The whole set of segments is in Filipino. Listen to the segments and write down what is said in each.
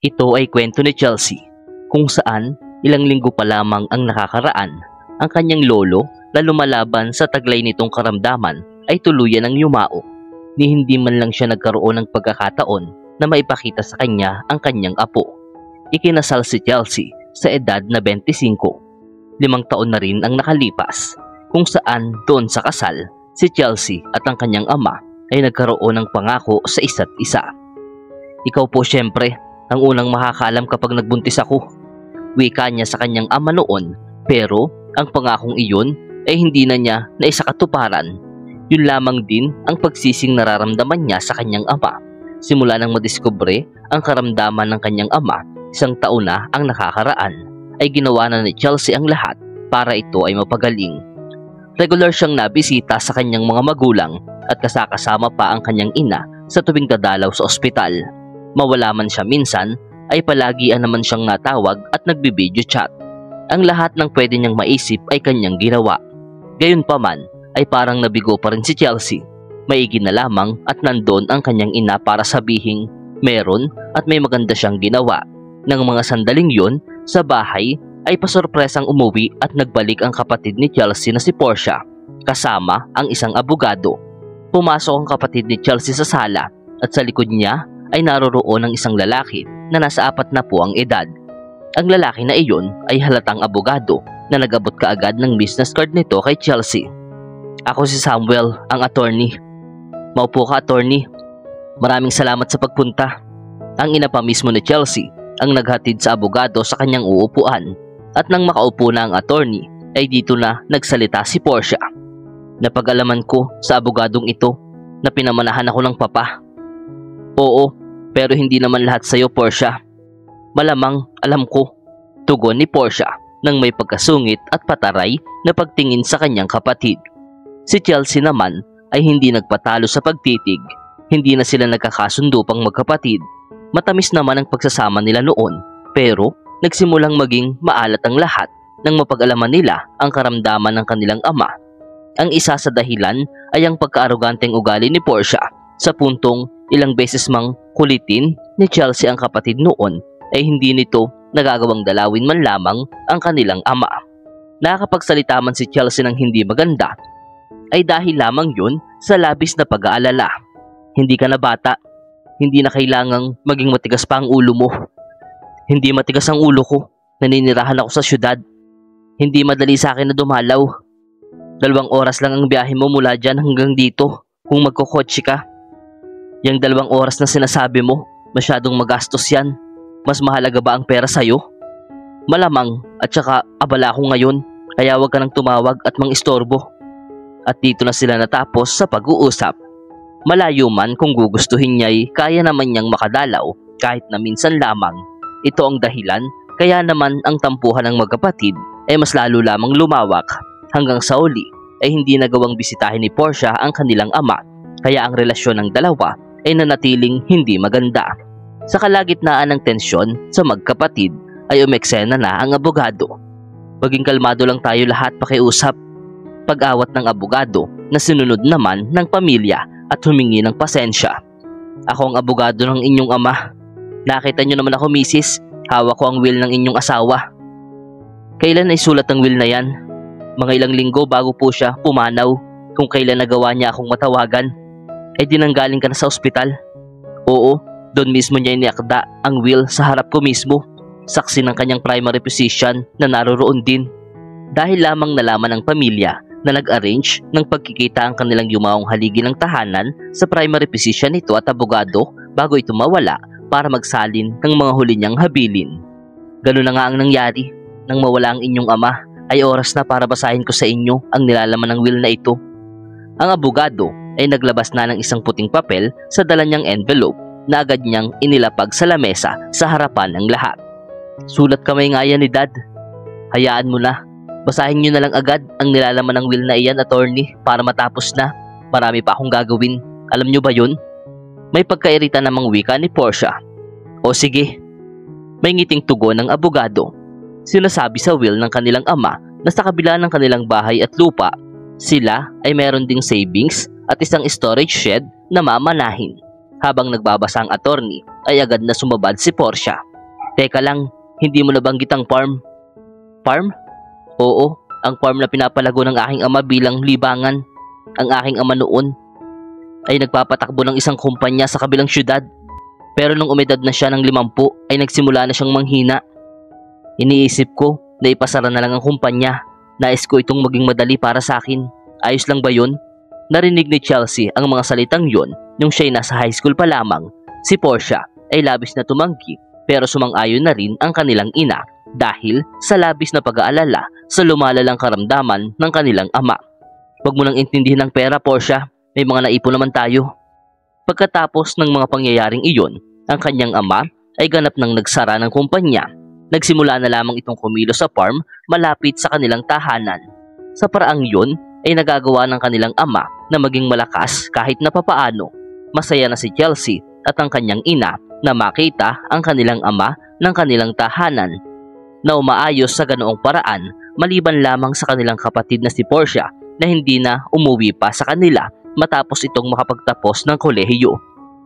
Ito ay kwento ni Chelsea kung saan ilang linggo pa lamang ang nakakaraan, ang kanyang lolo na lumalaban sa taglay nitong karamdaman ay tuluyan ng yumao, ni hindi man lang siya nagkaroon ng pagkakataon na maipakita sa kanya ang kanyang apo. Ikinasal si Chelsea sa edad na 25. 5 taon na rin ang nakalipas, kung saan doon sa kasal, si Chelsea at ang kanyang ama ay nagkaroon ng pangako sa isa't isa. Ikaw po syempre ang unang makakaalam kapag nagbuntis ako, wika niya sa kanyang ama noon, pero ang pangakong iyon ay hindi na niya naisakatuparan. Yun lamang din ang pagsising nararamdaman niya sa kanyang ama. Simula nang madiskubre ang karamdaman ng kanyang ama, 1 taon na ang nakakaraan, ay ginawa na ni Chelsea ang lahat para ito ay mapagaling. Regular siyang nabisita sa kanyang mga magulang at kasakasama pa ang kanyang ina sa tuwing dadalaw sa ospital. Mawala man siya minsan, ay palagian naman siyang natawag at nagbibideo chat. Ang lahat ng pwede niyang maisip ay kanyang ginawa. Gayunpaman ay parang nabigo pa rin si Chelsea. Maigi na lamang at nandun ang kanyang ina para sabihing meron at may maganda siyang ginawa. Nang mga sandaling yun, sa bahay ay pasorpresang umuwi at nagbalik ang kapatid ni Chelsea na si Portia, kasama ang isang abogado. Pumasok ang kapatid ni Chelsea sa sala at sa likod niya ay naroroon ang isang lalaki na nasa 40 na po ang edad. Ang lalaki na iyon ay halatang abogado na nag-abot kaagad ng business card nito kay Chelsea. Ako si Samuel, ang attorney. Maupo ka, attorney. Maraming salamat sa pagpunta. Ang ina pa mismo ni Chelsea ang naghatid sa abogado sa kanyang uupuan, at nang makaupo na ang attorney ay dito na nagsalita si Portia. Napag-alaman ko sa abogadong ito na pinamanahan ako ng papa. Oo, pero hindi naman lahat sa'yo, Portia. Malamang alam ko, tugon ni Portia nang may pagkasungit at pataray na pagtingin sa kanyang kapatid. Si Chelsea naman ay hindi nagpatalo sa pagtitig. Hindi na sila nagkakasundo pang magkapatid. Matamis naman ang pagsasama nila noon, pero nagsimulang maging maalat ang lahat nang mapag-alaman nila ang karamdaman ng kanilang ama. Ang isa sa dahilan ay ang pagkaaroganteng ugali ni Portia, sa puntong ilang beses mang kulitin ni Chelsea ang kapatid noon ay hindi nito nagagawang dalawin man lamang ang kanilang ama. Nakakapagsalita man si Chelsea ng hindi maganda ay dahil lamang yun sa labis na pag-aalala. Hindi ka na bata, hindi na kailangang maging matigas pa ang ulo mo. Hindi matigas ang ulo ko, naninirahan ako sa syudad. Hindi madali sa akin na dumalaw. 2 oras lang ang biyahe mo mula dyan hanggang dito kung magkukotse ka. Yang 2 oras na sinasabi mo, masyadong magastos yan. Mas mahalaga ba ang pera sa'yo? Malamang at saka abala ako ngayon, kaya wag ka nang tumawag at mang-istorbo. At dito na sila natapos sa pag-uusap. Malayo man kung gugustuhin niya'y kaya naman niyang makadalaw kahit na minsan lamang. Ito ang dahilan kaya naman ang tampuhan ng magkapatid ay mas lalo lamang lumawak. Hanggang sa uli ay hindi nagawang bisitahin ni Portia ang kanilang ama, kaya ang relasyon ng dalawa ay nanatiling hindi maganda. Sa kalagitnaan ng tensyon sa magkapatid ay umeksena na ang abogado. Maging kalmado lang tayo lahat pakiusap. Pag-awat ng abogado na sinunod naman ng pamilya at humingi ng pasensya. Ako ang abogado ng inyong ama. Nakita niyo naman ako, misis. Hawak ko ang will ng inyong asawa. Kailan ay sulat ang will na yan? Mga ilang linggo bago po siya pumanaw. Kung kailan nagawa niya akong matawagan, ay dinanggaling ka na sa ospital. Oo, doon mismo niya iniakda ang will sa harap ko mismo. Saksi ng kanyang primary physician na naroroon din. Dahil lamang nalaman ng pamilya na nag-arrange ng pagkikita ang kanilang yumaong haligi ng tahanan sa primary physician nito at abogado bago ito mawala para magsalin ng mga huli niyang habilin. Ganun na nga ang nangyari. Nang mawala ang inyong ama, ay oras na para basahin ko sa inyo ang nilalaman ng will na ito. Ang abogado ay naglabas na ng isang puting papel sa dala niyang envelope na agad niyang inilapag sa lamesa sa harapan ng lahat. Sulat kamay nga yan ni Dad. Hayaan mo na. Basahin niyo na lang agad ang nilalaman ng will na iyan, attorney, para matapos na. Marami pa akong gagawin. Alam niyo ba yun? May pagkairita namang wika ni Portia. O sige. May ngiting tugon ng abogado. Sinasabi sa will ng kanilang ama na sa kabila ng kanilang bahay at lupa, sila ay meron ding savings at isang storage shed na mamanahin. Habang nagbabasa ang attorney ay agad na sumabad si Portia. Teka lang, hindi mo nabanggit ang farm. Farm? Oo, ang farm na pinapalago ng aking ama bilang libangan. Ang aking ama noon ay nagpapatakbo ng isang kumpanya sa kabilang syudad. Pero nung umedad na siya ng 50 ay nagsimula na siyang manghina. Iniisip ko na ipasara na lang ang kumpanya. Nais ko itong maging madali para sa akin. Ayos lang ba yun? Narinig ni Chelsea ang mga salitang yon nung siya'y nasa high school pa lamang. Si Portia ay labis na tumanggi pero sumang-ayon na rin ang kanilang ina dahil sa labis na pag-aalala sa lumalalang karamdaman ng kanilang ama. Huwag mo nang intindihin ang pera, Portia. May mga naipon naman tayo. Pagkatapos ng mga pangyayaring iyon, ang kanyang ama ay ganap nang nagsara ng kumpanya. Nagsimula na lamang itong kumilos sa farm malapit sa kanilang tahanan. Sa paraang yun ay nagagawa ng kanilang ama na maging malakas kahit na papaano. Masaya na si Chelsea at ang kanyang ina na makita ang kanilang ama ng kanilang tahanan na umaayos sa ganoong paraan maliban lamang sa kanilang kapatid na si Portia na hindi na umuwi pa sa kanila matapos itong makapagtapos ng kolehiyo.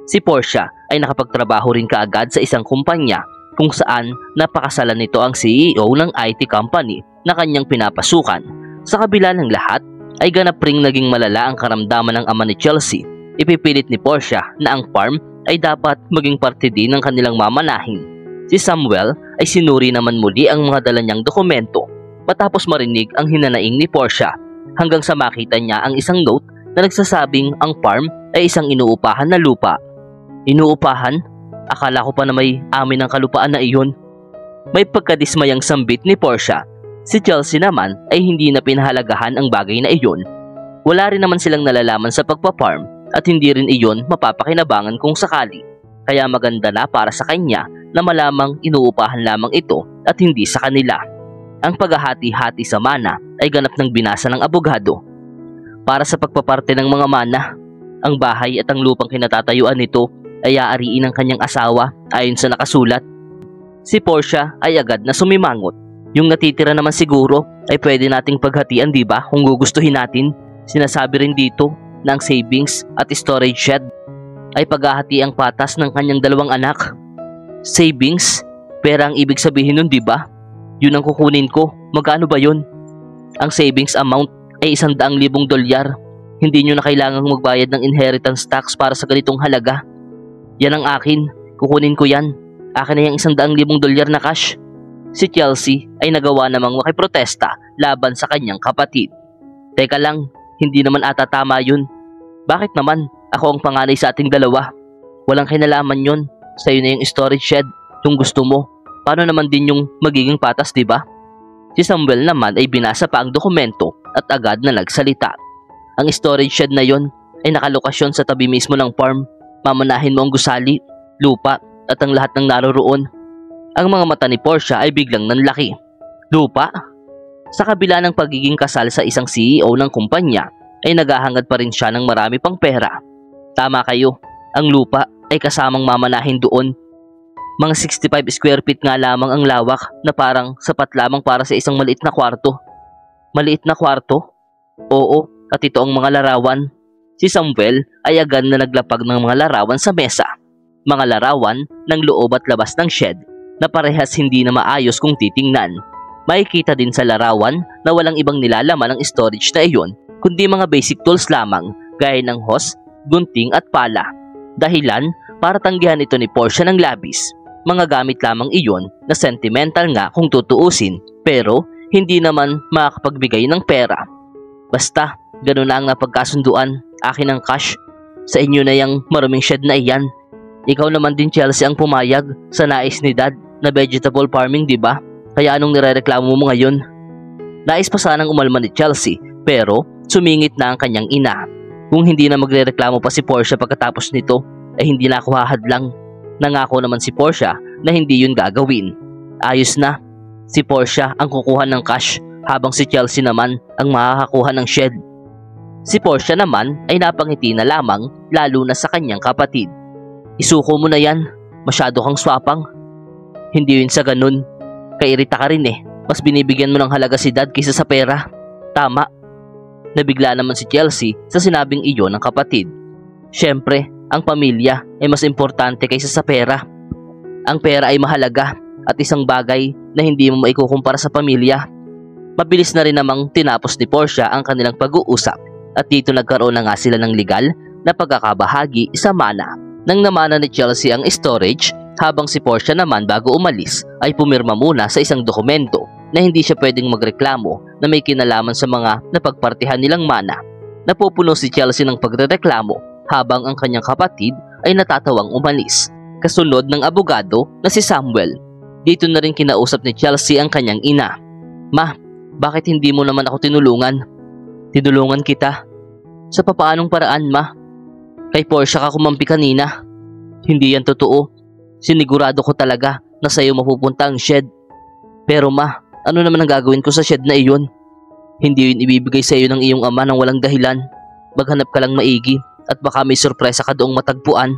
Si Portia ay nakapagtrabaho rin kaagad sa isang kumpanya kung saan napakasalan nito ang CEO ng IT company na kanyang pinapasukan. Sa kabila ng lahat, ay ganap ring naging malala ang karamdaman ng ama ni Chelsea. Ipipilit ni Portia na ang farm ay dapat maging parte din ng kanilang mamanahin. Si Samuel ay sinuri naman muli ang mga dala niyang dokumento matapos marinig ang hinanaing ni Portia hanggang sa makita niya ang isang note na nagsasabing ang farm ay isang inuupahan na lupa. Inuupahan? Akala ko pa na may amin ang kalupaan na iyon. May pagkadismayang sambit ni Portia. Si Chelsea naman ay hindi na pinahalagahan ang bagay na iyon. Wala rin naman silang nalalaman sa pagpaparm at hindi rin iyon mapapakinabangan kung sakali. Kaya maganda na para sa kanya na malamang inuupahan lamang ito at hindi sa kanila. Ang paghahati-hati sa mana ay ganap ng binasa ng abogado. Para sa pagpaparte ng mga mana, ang bahay at ang lupang kinatatayuan nito ay aariin ng kanyang asawa ayon sa nakasulat. Si Portia ay agad na sumimangot. Yung natitira naman siguro ay pwede nating paghatian, di ba, kung gugustuhin natin. Sinasabi rin dito na ang savings at storage shed ay paghahati ang patas ng kanyang dalawang anak. Savings? Pera ang ibig sabihin nun, di ba? Yun ang kukunin ko. Magkano ba yun? Ang savings amount ay $100,000. Hindi nyo na kailangang magbayad ng inheritance tax para sa ganitong halaga. Yan ang akin. Kukunin ko yan. Akin na yung $100,000 na cash. Si Chelsea ay nagawa namang makiprotesta laban sa kanyang kapatid. Teka lang, hindi naman ata tama yun. Bakit naman? Ako ang panganay sa ating dalawa. Walang kinalaman yun. Sa'yo na yung storage shed kung gusto mo. Paano naman din yung magiging patas, diba? Si Samuel naman ay binasa pa ang dokumento at agad na nagsalita. Ang storage shed na yon ay nakalokasyon sa tabi mismo ng farm. Mamanahin mo ang gusali, lupa at ang lahat ng naroroon. Ang mga mata ni Portia ay biglang nanlaki. Lupa? Sa kabila ng pagiging kasal sa isang CEO ng kumpanya, ay naghahangad pa rin siya ng marami pang pera. Tama kayo, ang lupa ay kasamang mamanahin doon. Mga 65 square feet nga lamang ang lawak na parang sapat lamang para sa isang maliit na kwarto. Maliit na kwarto? Oo, at ito ang mga larawan. Si Samuel ay agad na naglapag ng mga larawan sa mesa. Mga larawan ng loob at labas ng shed na parehas hindi na maayos kung titingnan. Makikita din sa larawan na walang ibang nilalaman ng storage na iyon kundi mga basic tools lamang gaya ng hose, gunting at pala. Dahilan para tanggihan ito ni Portia ng labis. Mga gamit lamang iyon na sentimental nga kung tutuusin pero hindi naman makakapagbigay ng pera. Basta, ganun na ang napagkasunduan. Akin ang cash. Sa inyo na yung maruming shed na iyan. Ikaw naman din, Chelsea, ang pumayag sa nais ni Dad na vegetable farming, di ba? Kaya anong nirereklamo mo ngayon? Nais pa sanang umalma ni Chelsea pero sumingit na ang kanyang ina. Kung hindi na magrereklamo pa si Portia pagkatapos nito ay hindi na ako hahadlang. Nangako naman si Portia na hindi yun gagawin. Ayos na. Si Portia ang kukuha ng cash habang si Chelsea naman ang makakakuha ng shed. Si Portia naman ay napangiti na lamang lalo na sa kanyang kapatid. Isuko mo na yan. Masyado kang swapang. Hindi yun sa ganun. Kairita ka rin eh. Mas binibigyan mo ng halaga si Dad kaysa sa pera. Tama. Nabigla naman si Chelsea sa sinabing iyon ng kapatid. Siyempre, ang pamilya ay mas importante kaysa sa pera. Ang pera ay mahalaga at isang bagay na hindi mo maikukumpara sa pamilya. Mabilis na rin namang tinapos ni Portia ang kanilang pag-uusap at dito nagkaroon na nga sila ng legal na pagkakabahagi sa mana. Nang namana ni Chelsea ang storage, habang si Portia naman bago umalis ay pumirma muna sa isang dokumento na hindi siya pwedeng magreklamo na may kinalaman sa mga napagpartihan nilang mana. Napupuno si Chelsea ng pagrereklamo habang ang kanyang kapatid ay natatawang umalis. Kasunod ng abogado na si Samuel. Dito na rin kinausap ni Chelsea ang kanyang ina. "Ma, bakit hindi mo naman ako tinulungan?" "Tinulungan kita." "Sa papaanong paraan, ma? Kay Portia ka kumampi kanina." "Hindi yan totoo. Sinigurado ko talaga na sa'yo mapupunta ang shed." "Pero ma, ano naman ang gagawin ko sa shed na iyon? Hindi yun ibibigay sa iyo ng iyong ama ng walang dahilan. Maghanap ka lang maigi at baka may sorpresa ka doong matagpuan."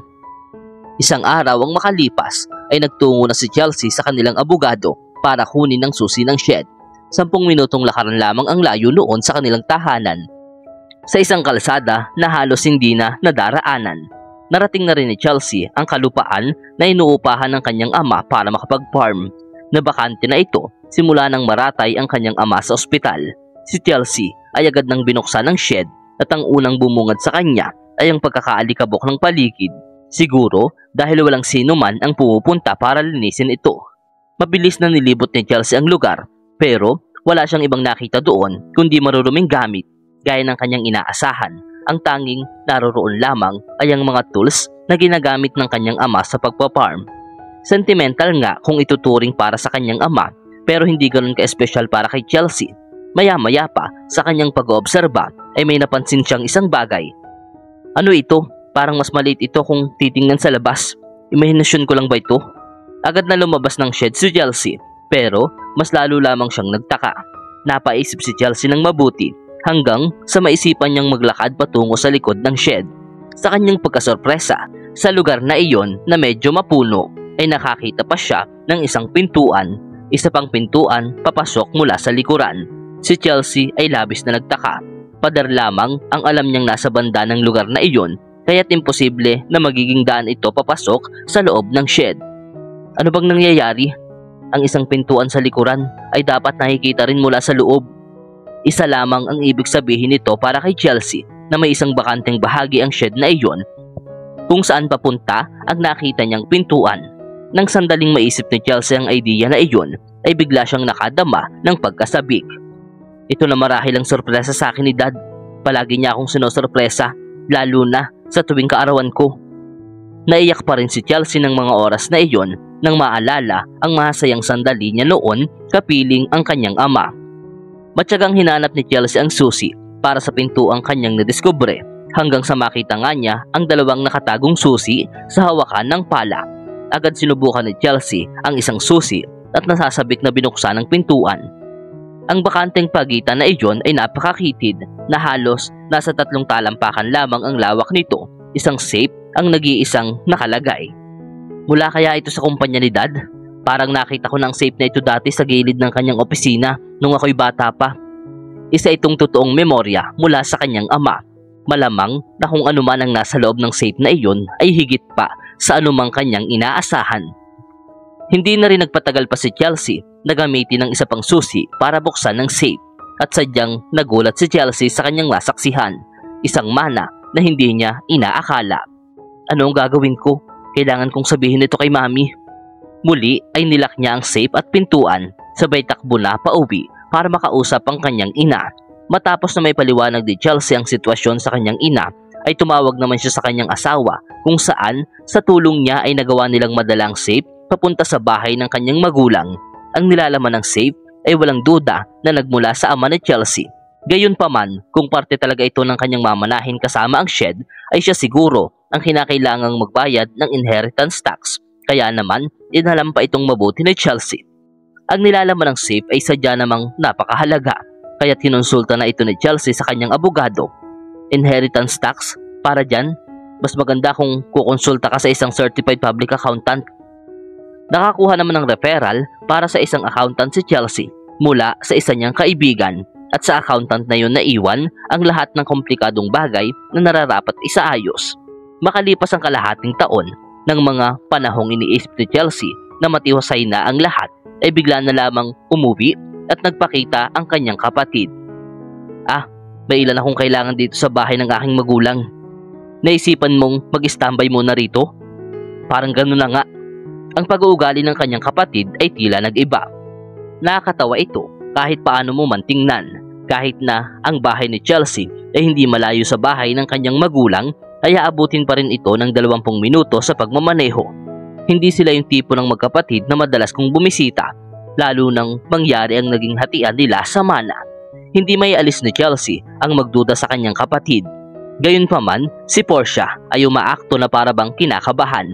Isang araw ang makalipas ay nagtungo na si Chelsea sa kanilang abogado para kunin ang susi ng shed. 10 minutong lakaran lamang ang layo noon sa kanilang tahanan. Sa isang kalsada na halos hindi na nadaraanan, narating na rin ni Chelsea ang kalupaan na inuupahan ng kanyang ama para makapag-farm. Nabakante na ito simula nang maratay ang kanyang ama sa ospital. Si Chelsea ay agad nang binuksan ang shed at ang unang bumungad sa kanya ay ang pagkakaalikabok ng paligid. Siguro dahil walang sino man ang pumupunta para linisin ito. Mabilis na nilibot ni Chelsea ang lugar pero wala siyang ibang nakita doon kundi maruruming gamit gaya ng kanyang inaasahan. Ang tanging naroroon lamang ay ang mga tools na ginagamit ng kanyang ama sa pagpaparm. Sentimental nga kung ituturing para sa kanyang ama pero hindi ganoon ka-espesyal para kay Chelsea. Maya-maya pa sa kanyang pag-oobserba ay may napansin siyang isang bagay. "Ano ito? Parang mas maliit ito kung titingnan sa labas. Imahinasyon ko lang ba ito?" Agad na lumabas ng shed si Chelsea pero mas lalo lamang siyang nagtaka. Napaisip si Chelsea ng mabuti hanggang sa maisipan niyang maglakad patungo sa likod ng shed. Sa kanyang pagkasorpresa, sa lugar na iyon na medyo mapuno ay nakakita pa siya ng isang pintuan. Isa pang pintuan papasok mula sa likuran. Si Chelsea ay labis na nagtaka. Padar lamang ang alam niyang nasa banda ng lugar na iyon kaya't imposible na magiging daan ito papasok sa loob ng shed. Ano bang nangyayari? Ang isang pintuan sa likuran ay dapat nakikita rin mula sa loob. Isa lamang ang ibig sabihin nito para kay Chelsea na may isang bakanteng bahagi ang shed na iyon kung saan papunta ang nakita niyang pintuan. Nang sandaling maisip ni Chelsea ang idea na iyon ay bigla siyang nakadama ng pagkasabik. "Ito na marahil ang sorpresa sa akin ni Dad. Palagi niya akong sinosorpresa, lalo na sa tuwing kaarawan ko." Naiyak pa rin si Chelsea ng mga oras na iyon nang maalala ang masayang sandali niya noon kapiling ang kanyang ama. Matyagang hinanap ni Chelsea ang susi para sa pintuang kanyang nadiskubre hanggang sa makita nga niya ang dalawang nakatagong susi sa hawakan ng pala. Agad sinubukan ni Chelsea ang isang susi at nasasabik na binuksan ang pintuan. Ang bakanteng pagitan na iyon ay napakakitid na halos nasa 3 talampakan lamang ang lawak nito. Isang safe ang nag-iisang nakalagay. Mula kaya ito sa kumpanya ni Dad? Parang nakita ko ng safe na ito dati sa gilid ng kanyang opisina nung ako'y bata pa. Isa itong totoong memorya mula sa kanyang ama. Malamang na kung anuman ang nasa loob ng safe na iyon ay higit pa sa anumang kanyang inaasahan. Hindi na rin nagpatagal pa si Chelsea na gamitin ng isa pang susi para buksan ng safe at sadyang nagulat si Chelsea sa kanyang nasaksihan. Isang mana na hindi niya inaakala. Ano ang gagawin ko? Kailangan kong sabihin ito kay Mami. Muli ay nilak niya ang safe at pintuan, sabay takbo na pauwi para makausap ang kanyang ina. Matapos na may paliwanag ni Chelsea ang sitwasyon sa kanyang ina, ay tumawag naman siya sa kanyang asawa kung saan sa tulong niya ay nagawa nilang madalang safe papunta sa bahay ng kanyang magulang. Ang nilalaman ng safe ay walang duda na nagmula sa ama ni Chelsea. Gayunpaman, kung parte talaga ito ng kanyang mamanahin kasama ang shed, ay siya siguro ang kinakailangang magbayad ng inheritance tax. Kaya naman, inalam pa itong mabuti ni Chelsea. Ang nilalaman ng safe ay sadya namang napakahalaga, kaya tinonsulta na ito ni Chelsea sa kanyang abogado. Inheritance tax? Para dyan? Mas maganda kung kukonsulta ka sa isang certified public accountant. Nakakuha naman ng referral para sa isang accountant si Chelsea mula sa isa niyang kaibigan at sa accountant na yun naiwan ang lahat ng komplikadong bagay na nararapat isaayos. Makalipas ang kalahating taon, ng mga panahong iniisip ni Chelsea na matiwasay na ang lahat ay bigla na lamang umuwi at nagpakita ang kanyang kapatid. May ilan akong kailangan dito sa bahay ng aking magulang. Naisipan mong mag-standby muna rito? Parang gano'n na nga. Ang pag-uugali ng kanyang kapatid ay tila nag-iba. Nakakatawa ito kahit paano mo man tingnan. Kahit na ang bahay ni Chelsea ay hindi malayo sa bahay ng kanyang magulang, ay aabutin pa rin ito ng 20 minuto sa pagmamaneho. Hindi sila yung tipo ng magkapatid na madalas kong bumisita, lalo nang mangyari ang naging hatian nila sa mana. Hindi may alis ni Chelsea ang magduda sa kanyang kapatid. Gayunpaman, si Portia ay umaakto na para bang kinakabahan.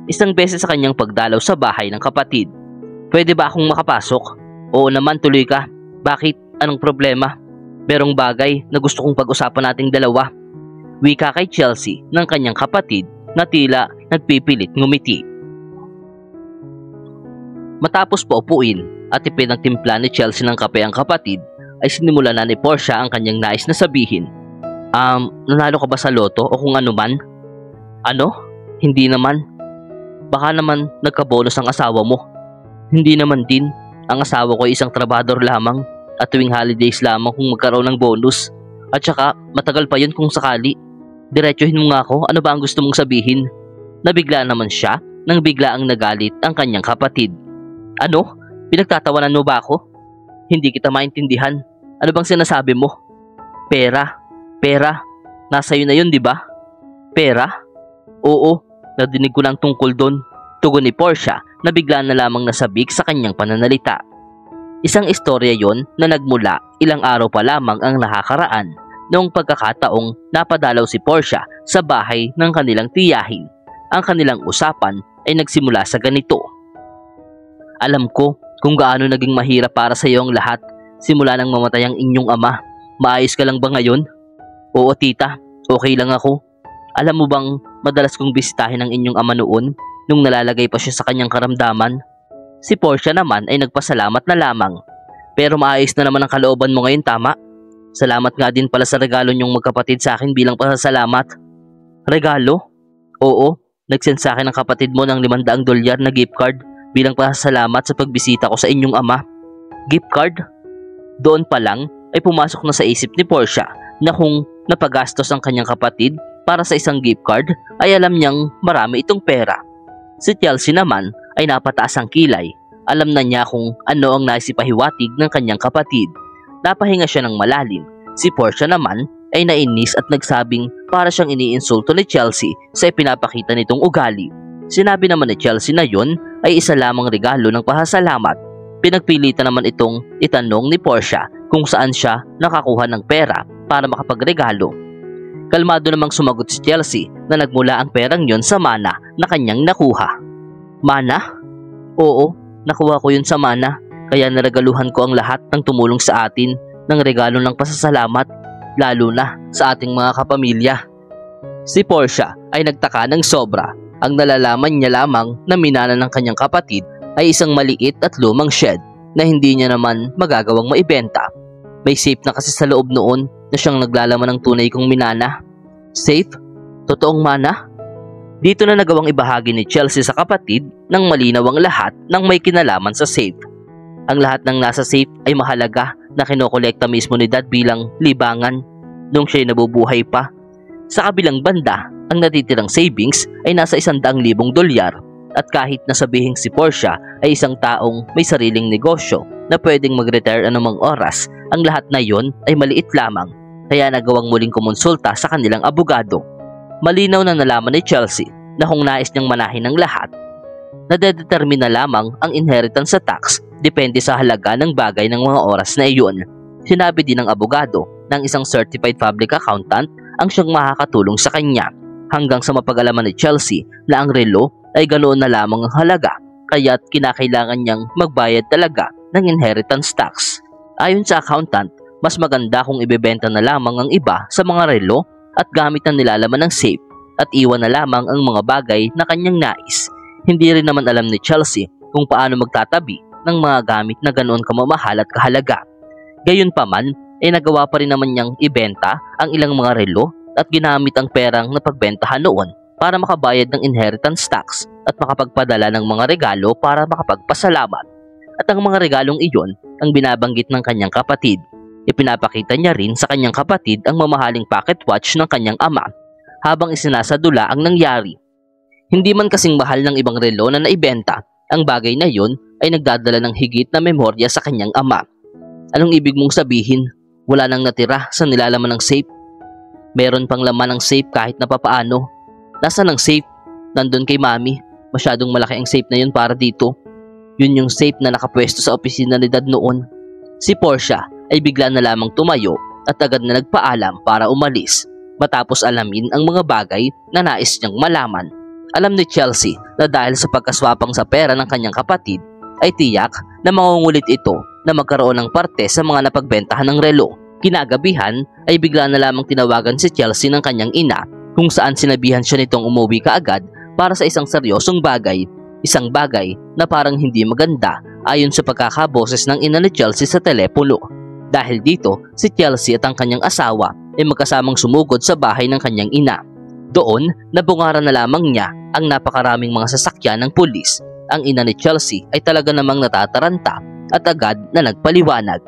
Isang beses sa kanyang pagdalaw sa bahay ng kapatid. "Pwede ba akong makapasok?" "Oo naman, tuloy ka." "Bakit? Anong problema?" "Merong bagay na gusto kong pag-usapan nating dalawa." Wika kay Chelsea ng kanyang kapatid na tila nagpipilit ngumiti. Matapos paupuin at ipinagtimpla ni Chelsea ng kape ang kapatid, ay sinimula na ni Portia ang kanyang nais na sabihin. Nanalo ka ba sa loto o kung ano man?" "Ano? Hindi naman." "Baka naman nagka-bonus ang asawa mo." "Hindi naman din. Ang asawa ko ay isang trabador lamang at tuwing holidays lamang kung magkaroon ng bonus. At saka matagal pa yun kung sakali. Diretsuhin mo nga ako, ano ba ang gusto mong sabihin?" Nabigla naman siya nang bigla ang nagalit ang kanyang kapatid. "Ano? Pinagtatawanan mo ba ako? Hindi kita maintindihan. Ano bang sinasabi mo?" Pera. Nasa iyo na yun, di ba?" "Pera? Oo, nadinig ko lang tungkol doon." Tugon ni Portia na bigla na lamang nasabik sa kanyang pananalita. Isang istorya yon na nagmula ilang araw pa lamang ang nakakaraan noong pagkakataong napadalaw si Portia sa bahay ng kanilang tiyahin. Ang kanilang usapan ay nagsimula sa ganito. "Alam ko kung gaano naging mahirap para sa iyo ang lahat simula nang mamatay ang inyong ama. Maayos ka lang ba ngayon?" "Oo tita, okay lang ako. Alam mo bang madalas kong bisitahin ang inyong ama noon nung nalalagay pa siya sa kanyang karamdaman?" Si Portia naman ay nagpasalamat na lamang. "Pero maayos na naman ang kalooban mo ngayon, tama? Salamat nga din pala sa regalo niyong magkapatid sa akin bilang pasasalamat." "Regalo?" "Oo, nag-send sa akin ang kapatid mo ng $500 na gift card bilang pasasalamat sa pagbisita ko sa inyong ama." "Gift card?" Doon pa lang ay pumasok na sa isip ni Portia na kung napagastos ang kanyang kapatid para sa isang gift card ay alam niyang marami itong pera. Si Chelsea naman ay napataas ang kilay. Alam na niya kung ano ang naisipahiwatig ng kanyang kapatid. Napahinga siya ng malalim. Si Portia naman ay nainis at nagsabing para siyang iniinsulto ni Chelsea sa ipinapakita nitong ugali. Sinabi naman ni Chelsea na yon ay isa lamang regalo ng pasasalamat. Pinagpilitan naman itong itanong ni Portia kung saan siya nakakuha ng pera para makapagregalo. Kalmado namang sumagot si Chelsea na nagmula ang perang yon sa mana na kanyang nakuha. "Mana?" "Oo, nakuha ko yun sa mana, kaya naregaluhan ko ang lahat ng tumulong sa atin ng regalo ng pasasalamat, lalo na sa ating mga kapamilya." Si Portia ay nagtaka ng sobra. Ang nalalaman niya lamang na minana ng kanyang kapatid ay isang maliit at lumang shed na hindi niya naman magagawang maibenta. May safe na kasi sa loob noon na siyang naglalaman ng tunay kong minana. "Safe? Totoong mana?" Dito na nagawang ibahagi ni Chelsea sa kapatid ng malinaw ang lahat ng may kinalaman sa safe. Ang lahat ng nasa safe ay mahalaga na kinokolekta mismo ni Dad bilang libangan nung siya'y nabubuhay pa. Sa kabilang banda, ang natitirang savings ay nasa $100,000 at kahit nasabihing si Portia ay isang taong may sariling negosyo na pwedeng mag-retire anumang oras, ang lahat na yon ay maliit lamang, kaya nagawang muling kumonsulta sa kanilang abogado. Malinaw na nalaman ni Chelsea na kung nais niyang manahin ang lahat, nadedetermina lamang ang inheritance sa tax depende sa halaga ng bagay ng mga oras na iyon. Sinabi din ng abogado ng isang certified public accountant ang siyang makakatulong sa kanya, hanggang sa mapag-alaman ni Chelsea na ang relo ay ganoon na lamang ang halaga, kaya't kinakailangan niyang magbayad talaga ng inheritance tax. Ayon sa accountant, mas maganda kung ibebenta na lamang ang iba sa mga relo at gamit ang nilalaman ng safe at iwan na lamang ang mga bagay na kanyang nais. Hindi rin naman alam ni Chelsea kung paano magtatabi ng mga gamit na ganoon kamamahal at kahalaga. Gayunpaman, nagawa pa rin naman niyang ibenta ang ilang mga relo at ginamit ang perang napagbentahan noon para makabayad ng inheritance tax at makapagpadala ng mga regalo para makapagpasalamat. At ang mga regalong iyon ang binabanggit ng kanyang kapatid. Ipinapakita niya rin sa kanyang kapatid ang mamahaling pocket watch ng kanyang ama habang isinasadula ang nangyari. Hindi man kasing mahal ng ibang relo na naibenta, ang bagay na yun ay nagdadala ng higit na memorya sa kanyang ama. Anong ibig mong sabihin? Wala nang natira sa nilalaman ng safe? Meron pang laman ng safe kahit na papaano. Nasaan ang safe? Nandun kay mami. Masyadong malaki ang safe na yun para dito. Yun yung safe na nakapwesto sa opisina ni Dad noon. Si Portia ay bigla na lamang tumayo at agad na nagpaalam para umalis matapos alamin ang mga bagay na nais niyang malaman. Alam ni Chelsea na dahil sa pagkaswapang sa pera ng kanyang kapatid ay tiyak na mangungulit ito na magkaroon ng parte sa mga napagbentahan ng relo. Kinagabihan ay bigla na lamang tinawagan si Chelsea ng kanyang ina kung saan sinabihan siya nitong umuwi kaagad para sa isang seryosong bagay. Isang bagay na parang hindi maganda ayon sa pagkakaboses ng ina ni Chelsea sa telepono. Dahil dito, si Chelsea at ang kanyang asawa ay magkasamang sumugod sa bahay ng kanyang ina. Doon, nabungaran na lamang niya ang napakaraming mga sasakyan ng pulis. Ang ina ni Chelsea ay talaga namang natataranta at agad na nagpaliwanag.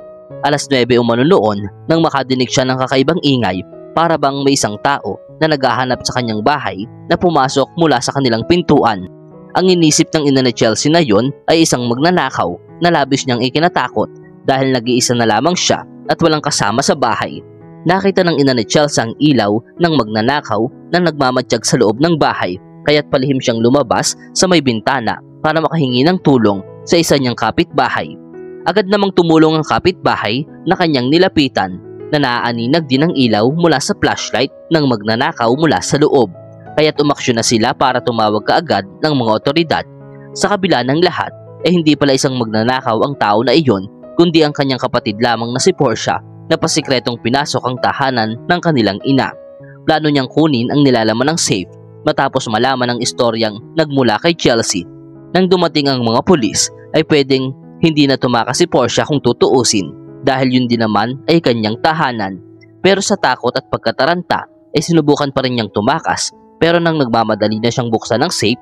Alas 9 umano noon nang makadinig siya ng kakaibang ingay para bang may isang tao na naghahanap sa kanyang bahay na pumasok mula sa kanilang pintuan. Ang inisip ng ina ni Chelsea na yon ay isang magnanakaw na labis niyang ikinatakot dahil nag-iisa na lamang siya at walang kasama sa bahay. Nakita ng ina ni Chelsea ang ilaw ng magnanakaw na nagmamatsyag sa loob ng bahay kaya't palihim siyang lumabas sa may bintana para makahingi ng tulong sa isa niyang kapitbahay. Agad namang tumulong ang kapitbahay na kanyang nilapitan na naaaninag din ang ilaw mula sa flashlight ng magnanakaw mula sa loob. Kaya't umaksyon na sila para tumawag kaagad ng mga otoridad. Sa kabila ng lahat ay hindi pala isang magnanakaw ang tao na iyon kundi ang kanyang kapatid lamang na si Portia na pasikretong pinasok ang tahanan ng kanilang ina. Plano niyang kunin ang nilalaman ng safe matapos malaman ang istoryang nagmula kay Chelsea. Nang dumating ang mga pulis ay pwedeng hindi na tumakas si Portia kung tutuusin dahil yun din naman ay kanyang tahanan. Pero sa takot at pagkataranta ay sinubukan pa rin niyang tumakas pero nang nagmamadali na siyang buksan ng safe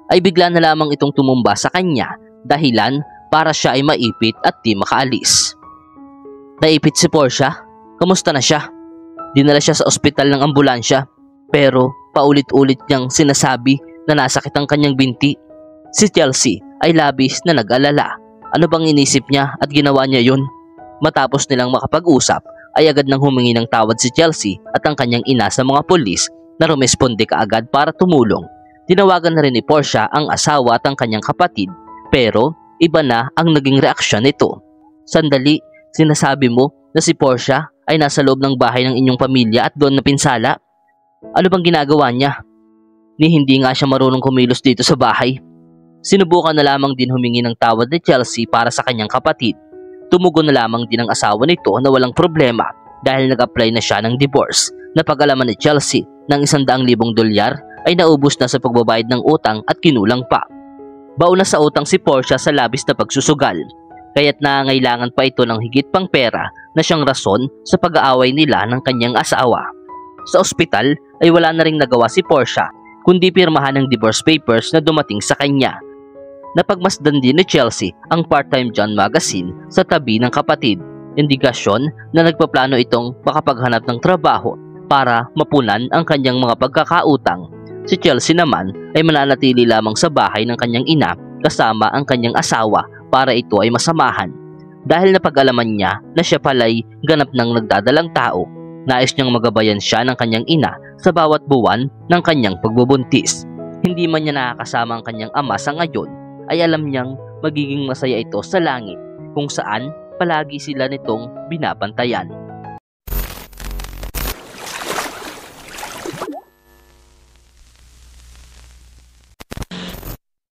ay bigla na lamang itong tumumba sa kanya dahilan para siya ay maipit at di makaalis. Naipit si Portia? Kamusta na siya? Dinala siya sa ospital ng ambulansya pero paulit-ulit niyang sinasabi na nasakit ang kanyang binti. Si Chelsea ay labis na nag-alala. Ano bang inisip niya at ginawa niya yun? Matapos nilang makapag-usap ay agad nang humingi ng tawad si Chelsea at ang kanyang ina sa mga pulis na rumesponde kaagad para tumulong. Tinawagan na rin ni Portia ang asawa at ang kanyang kapatid pero iba na ang naging reaksyon nito. Sandali, sinasabi mo na si Portia ay nasa loob ng bahay ng inyong pamilya at doon napinsala? Ano bang ginagawa niya? Ni hindi nga siya marunong kumilos dito sa bahay. Sinubukan na lamang din humingi ng tawad ni Chelsea para sa kanyang kapatid. Tumugon na lamang din ang asawa nito na walang problema dahil nag-apply na siya ng divorce. Napag-alaman ni Chelsea ng $100,000 ay naubos na sa pagbabayad ng utang at kinulang pa. Baon na sa utang si Portia sa labis na pagsusugal, kaya't nangangailangan pa ito ng higit pang pera na siyang rason sa pag-aaway nila ng kanyang asawa. Sa ospital ay wala na ring nagawa si Portia kundi pirmahan ng divorce papers na dumating sa kanya. Napagmasdan din ni Chelsea ang part-time John magazine sa tabi ng kapatid, indikasyon na nagpaplano itong makapaghanap ng trabaho para mapunan ang kanyang mga pagkakautang. Si Chelsea naman ay mananatili lamang sa bahay ng kanyang ina kasama ang kanyang asawa para ito ay masamahan. Dahil napag-alaman niya na siya pala'y ganap ng nagdadalang tao, nais niyang magabayan siya ng kanyang ina sa bawat buwan ng kanyang pagbubuntis. Hindi man niya nakakasama ang kanyang ama sa ngayon, ay alam niyang magiging masaya ito sa langit kung saan palagi sila nitong binabantayan.